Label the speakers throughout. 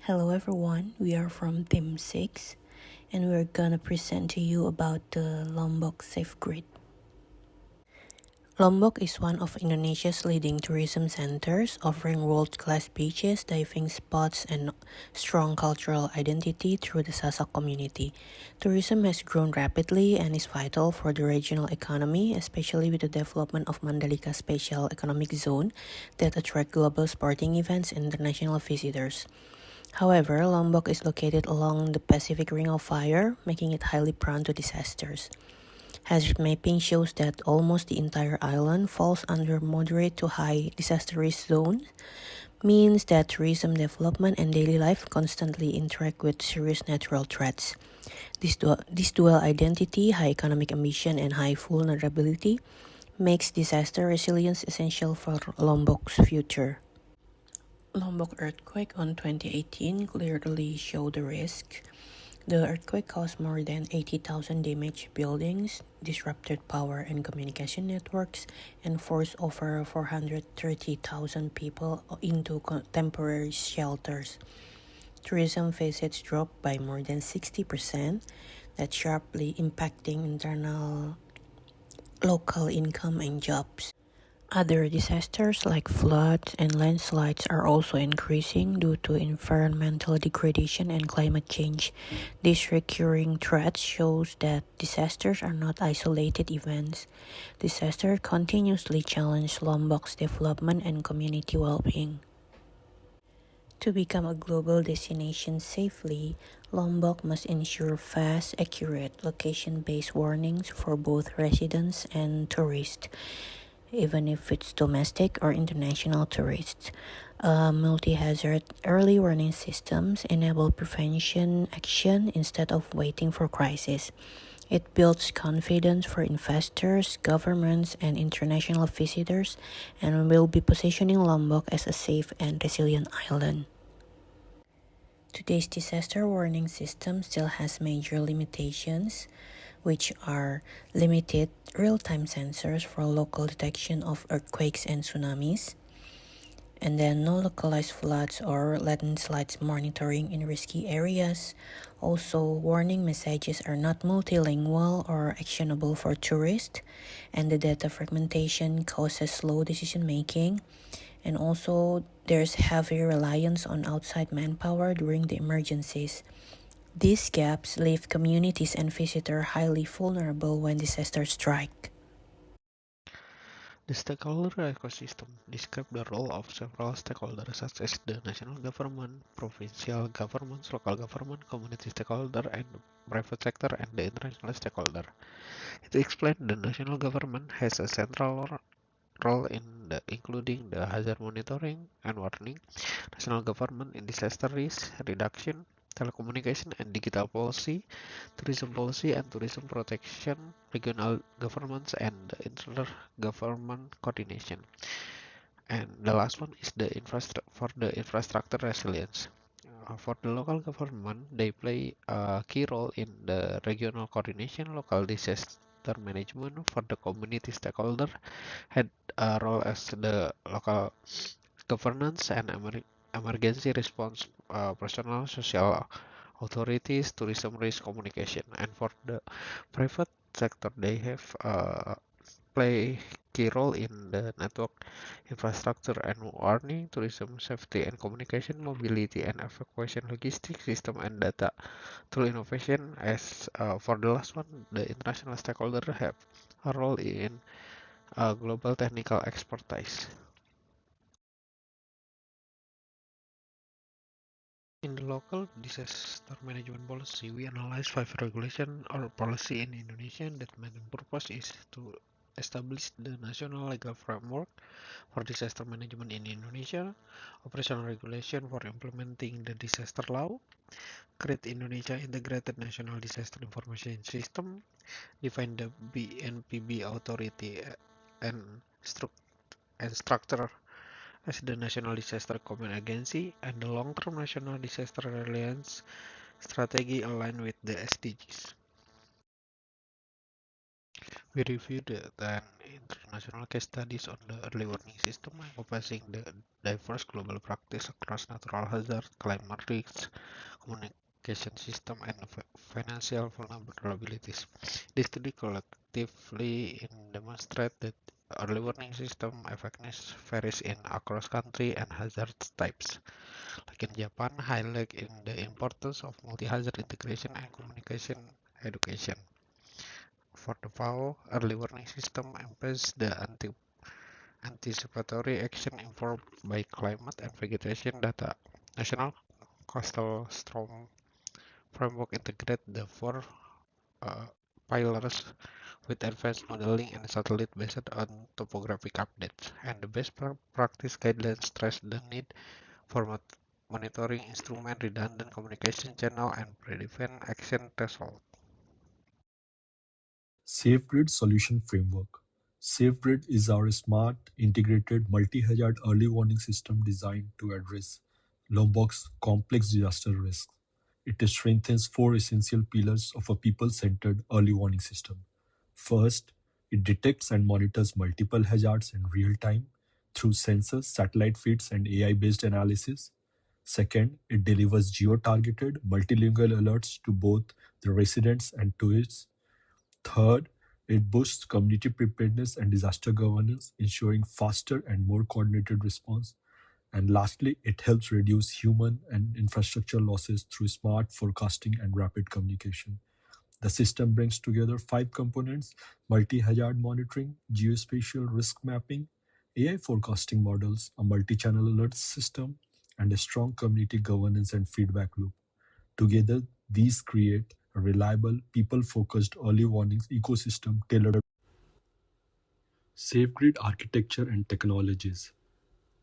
Speaker 1: Hello everyone, we are from Team 6 and we're gonna present to you about the Lombok SAFEGRID. Lombok is one of Indonesia's leading tourism centers, offering world-class beaches, diving spots, and strong cultural identity through the Sasak community. Tourism has grown rapidly and is vital for the regional economy, especially with the development of Mandalika Special Economic Zone that attract global sporting events and international visitors. However, Lombok is located along the Pacific Ring of Fire, making it highly prone to disasters. Hazard mapping shows that almost the entire island falls under moderate to high disaster risk zones, means that tourism development and daily life constantly interact with serious natural threats. This dual identity, high economic ambition and high vulnerability, makes disaster resilience essential for Lombok's future. Lombok earthquake on 2018 clearly showed the risk. The earthquake caused more than 80,000 damaged buildings, disrupted power and communication networks, and forced over 430,000 people into temporary shelters. Tourism visits dropped by more than 60%, that sharply impacting internal local income and jobs. Other disasters like floods and landslides are also increasing due to environmental degradation and climate change. These recurring threats shows that disasters are not isolated events. Disasters continuously challenge Lombok's development and community well-being. To become a global destination safely, Lombok must ensure fast, accurate, location-based warnings for both residents and tourists, even if it's domestic or international tourists. Multi-hazard early warning systems enable prevention action instead of waiting for crisis. It builds confidence for investors, governments, and international visitors, and will be positioning Lombok as a safe and resilient island. Today's disaster warning system still has major limitations, which are limited real-time sensors for local detection of earthquakes and tsunamis, and then no localized floods or landslides monitoring in risky areas. Also, warning messages are not multilingual or actionable for tourists, and the data fragmentation causes slow decision making. And also, there's heavy reliance on outside manpower during the emergencies. These gaps leave communities and visitors highly vulnerable when disasters strike.
Speaker 2: The stakeholder ecosystem describes the role of several stakeholders such as the national government, provincial governments, local government, community stakeholder, and private sector and the international stakeholder. It explains the national government has a central role in including the hazard monitoring and warning, national government in disaster risk reduction, telecommunication and digital policy and tourism protection, regional governments and intergovernment coordination. And the last one is the infrastructure resilience. For the local government, they play a key role in the regional coordination, local disaster management. For the community stakeholder, had a role as the local governance and emergency response personnel, social authorities, tourism risk communication. And for the private sector, they have play key role in the network infrastructure and warning, tourism safety and communication, mobility and evacuation logistics system and data through innovation. As for the last one, the international stakeholder have a role in global technical expertise. In the local disaster management policy, we analyze 5 regulations or policy in Indonesia that main purpose is to establish the national legal framework for disaster management in Indonesia, operational regulation for implementing the disaster law, create Indonesia Integrated National Disaster Information System, define the BNPB authority and structure as the National Disaster Command Agency, and the long-term National Disaster Resilience Strategy aligned with the SDGs. We reviewed 10 international case studies on the early warning system, encompassing the diverse global practice across natural hazards, climate risks, communication system, and financial vulnerabilities. This study collectively demonstrate that early warning system effectiveness varies in across country and hazard types. Like in Japan, highlight in the importance of multi-hazard integration and communication education. For the FAO, early warning system emphasizes the anticipatory action informed by climate and vegetation data. National Coastal Storm Framework integrate the four uh, pillars with advanced modeling and satellite based on topographic updates. And the best practice guidelines stress the need for monitoring instrument, redundant communication channel, and predefined action threshold.
Speaker 3: SafeGrid Solution Framework. SafeGrid is our smart, integrated, multi-hazard early warning system designed to address Lombok's complex disaster risks. It strengthens four essential pillars of a people-centered early warning system. First, it detects and monitors multiple hazards in real time through sensors, satellite feeds, and AI-based analysis. Second, it delivers geo-targeted, multilingual alerts to both the residents and tourists. Third, it boosts community preparedness and disaster governance, ensuring faster and more coordinated response. And lastly, it helps reduce human and infrastructure losses through smart forecasting and rapid communication. The system brings together five components: multi hazard monitoring, geospatial risk mapping, AI forecasting models, a multi channel alert system, and a strong community governance and feedback loop. Together, these create a reliable, people-focused early warnings ecosystem tailored. SafeGrid architecture and technologies.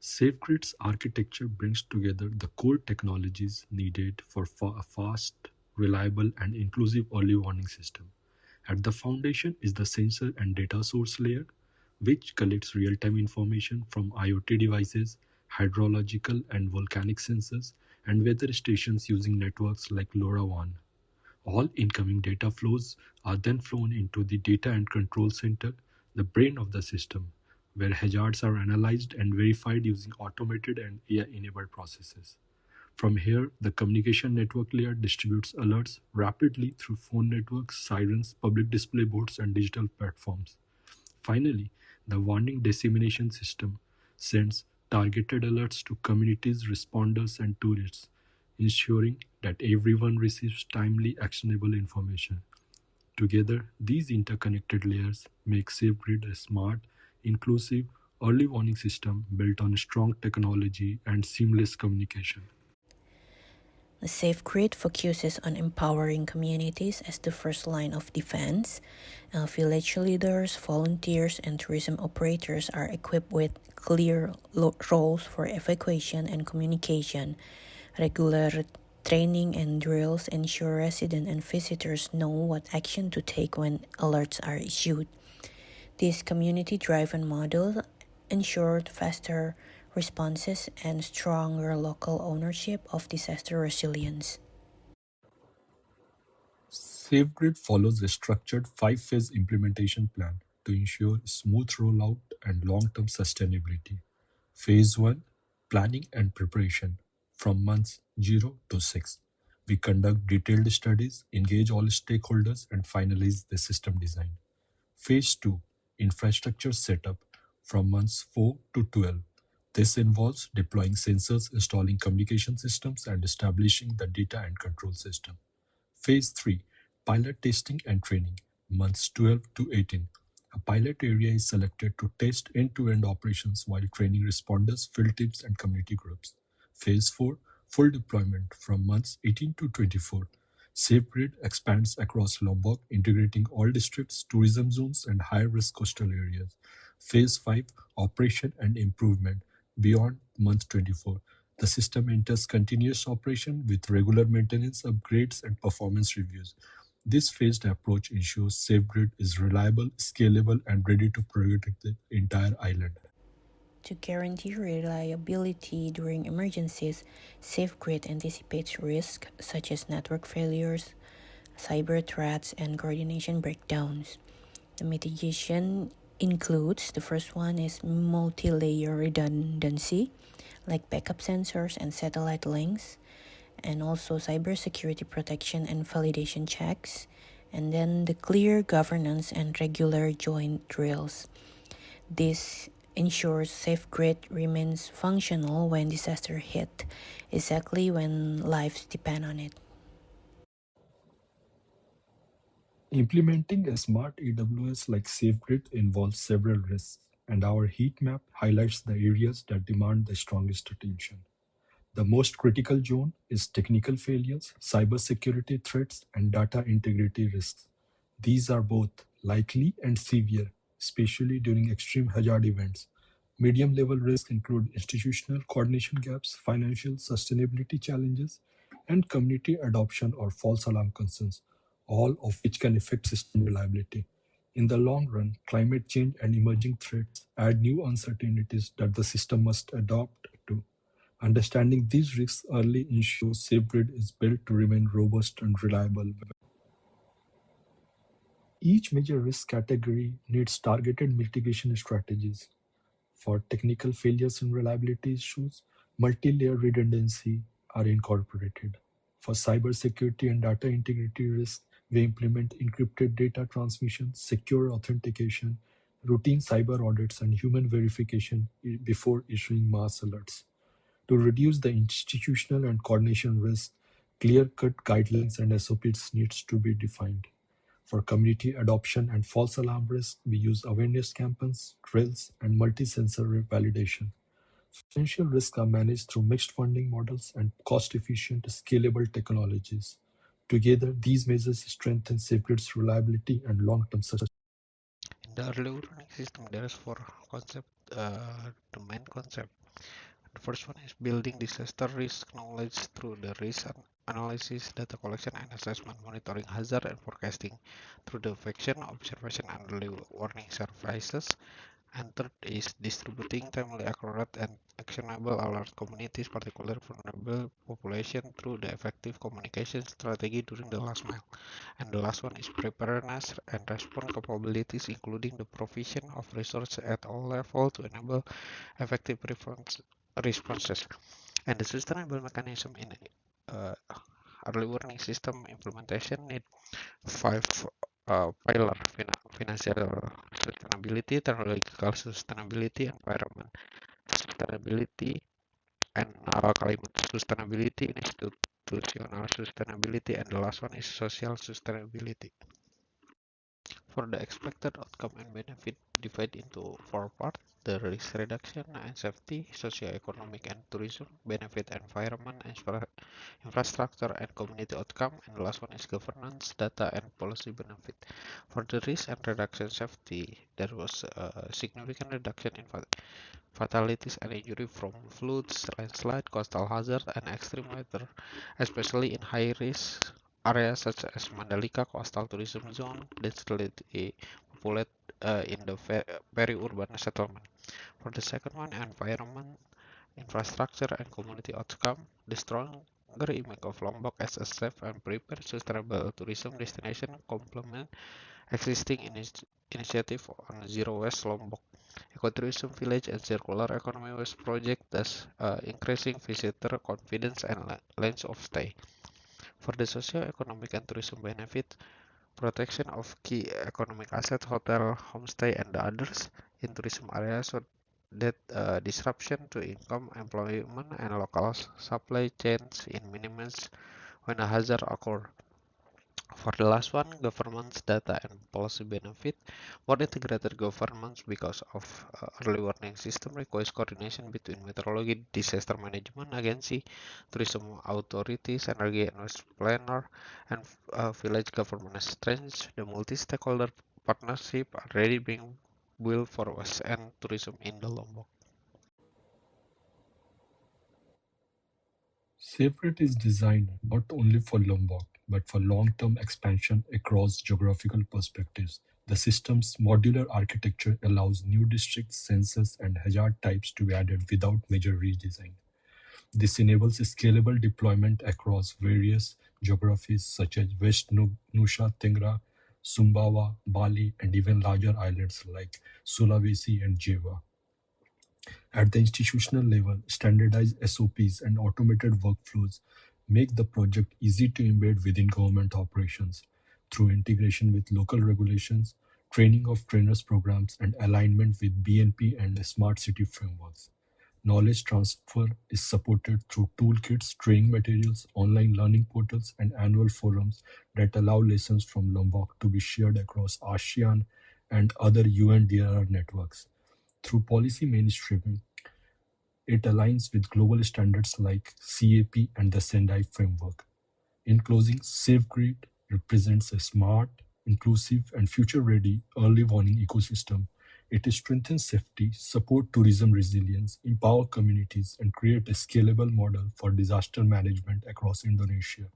Speaker 3: SafeGrid's architecture brings together the core technologies needed for a fast, reliable, and inclusive early warning system. At the foundation is the sensor and data source layer, which collects real-time information from IoT devices, hydrological and volcanic sensors, and weather stations using networks like LoRaWAN. All incoming data flows are then flown into the data and control center, the brain of the system, where hazards are analyzed and verified using automated and AI-enabled processes. From here, the communication network layer distributes alerts rapidly through phone networks, sirens, public display boards, and digital platforms. Finally, the warning dissemination system sends targeted alerts to communities, responders, and tourists, ensuring that everyone receives timely, actionable information. Together, these interconnected layers make SafeGrid a smart, inclusive, early warning system built on strong technology and seamless communication.
Speaker 1: The SafeGrid focuses on empowering communities as the first line of defense. Village leaders, volunteers, and tourism operators are equipped with clear roles for evacuation and communication. Regular training and drills ensure residents and visitors know what action to take when alerts are issued. This community-driven model ensured faster responses and stronger local ownership of disaster resilience.
Speaker 3: SafeGrid follows a structured five-phase implementation plan to ensure smooth rollout and long-term sustainability. Phase 1: Planning and Preparation. From months 0 to 6, we conduct detailed studies, engage all stakeholders, and finalize the system design. Phase 2: Infrastructure Setup. From months 4 to 12, this involves deploying sensors, installing communication systems, and establishing the data and control system. Phase 3: Pilot Testing and Training, months 12 to 18. A pilot area is selected to test end-to-end operations while training responders, field teams, and community groups. Phase 4: Full Deployment, from months 18 to 24. SafeGrid expands across Lombok, integrating all districts, tourism zones, and high-risk coastal areas. Phase 5: Operation and Improvement, beyond month 24. The system enters continuous operation with regular maintenance upgrades and performance reviews. This phased approach ensures SafeGrid is reliable, scalable, and ready to protect the entire island.
Speaker 1: To guarantee reliability during emergencies, SafeGrid anticipates risks such as network failures, cyber threats, and coordination breakdowns. The mitigation includes the first one is multi-layer redundancy, like backup sensors and satellite links, and also cybersecurity protection and validation checks, and then the clear governance and regular joint drills. This ensures SafeGrid remains functional when disaster hit, exactly when lives depend on it.
Speaker 3: Implementing a smart AWS like SafeGrid involves several risks, and our heat map highlights the areas that demand the strongest attention. The most critical zone is technical failures, cybersecurity threats, and data integrity risks. These are both likely and severe, especially during extreme hazard events. Medium level risks include institutional coordination gaps, financial sustainability challenges, and community adoption or false alarm concerns, all of which can affect system reliability. In the long run, climate change and emerging threats add new uncertainties that the system must adapt to. Understanding these risks early ensures SafeGrid is built to remain robust and reliable. Each major risk category needs targeted mitigation strategies. For technical failures and reliability issues, multi-layer redundancy are incorporated. For cybersecurity and data integrity risks, we implement encrypted data transmission, secure authentication, routine cyber audits, and human verification before issuing mass alerts. To reduce the institutional and coordination risk, clear-cut guidelines and SOPs needs to be defined. For community adoption and false alarm risk, we use awareness campaigns, drills, and multi-sensor validation. Financial risks are managed through mixed funding models and cost-efficient, scalable technologies. Together, these measures strengthen safeguards reliability and long-term success.
Speaker 2: In the early warning system, there is four concept, the main concept. The first one is building disaster risk knowledge through the risk analysis, data collection and assessment, monitoring hazard and forecasting through the action, observation and early warning services. And third is distributing timely, accurate, and actionable alert communities, particularly vulnerable population, through the effective communication strategy during the last mile. And the last one is preparedness and response capabilities, including the provision of resources at all levels to enable effective responses. And the sustainable mechanism in early warning system implementation need five pillar: financial sustainability, technological sustainability, environment sustainability, and climate sustainability, institutional sustainability, and the last one is social sustainability. For the expected outcome and benefit, divide into four parts: the risk reduction and safety, socio-economic and tourism, benefit environment, infrastructure and community outcome, and the last one is governance, data and policy benefit. For the risk and reduction safety, there was a significant reduction in fatalities and injury from floods, landslide, coastal hazard, and extreme weather, especially in high-risk areas such as Mandalika Coastal Tourism Zone, densely populated in the peri-urban settlement. For the second one, environment, infrastructure, and community outcome, the stronger image of Lombok as a safe and prepared sustainable tourism destination complement existing initiative on Zero Waste Lombok, ecotourism village, and circular economy waste project, thus increasing visitor confidence and length of stay. For the socio-economic and tourism benefit, protection of key economic assets, hotel, homestay, and the others in tourism areas so that disruption to income, employment, and local supply chains in minimize when a hazard occur. For the last one, governance, data, and policy benefit. More integrated governance because of early warning system requires coordination between meteorology, disaster management agency, tourism authorities, energy and waste planner, and village government strengths. The multi-stakeholder partnership already being built for waste and tourism in the Lombok.
Speaker 3: SafeGrid is designed not only for Lombok, but for long-term expansion across geographical perspectives. The system's modular architecture allows new districts, sensors, and hazard types to be added without major redesign. This enables scalable deployment across various geographies such as West Nusa Tenggara, Sumbawa, Bali, and even larger islands like Sulawesi and Java. At the institutional level, standardized SOPs and automated workflows make the project easy to embed within government operations through integration with local regulations, training of trainers programs, and alignment with BNP and smart city frameworks. Knowledge transfer is supported through toolkits, training materials, online learning portals, and annual forums that allow lessons from Lombok to be shared across ASEAN and other UNDRR networks. Through policy mainstreaming, it aligns with global standards like CAP and the Sendai framework. In closing, SafeGrid represents a smart, inclusive, and future-ready early warning ecosystem. It strengthens safety, support tourism resilience, empower communities, and create a scalable model for disaster management across Indonesia.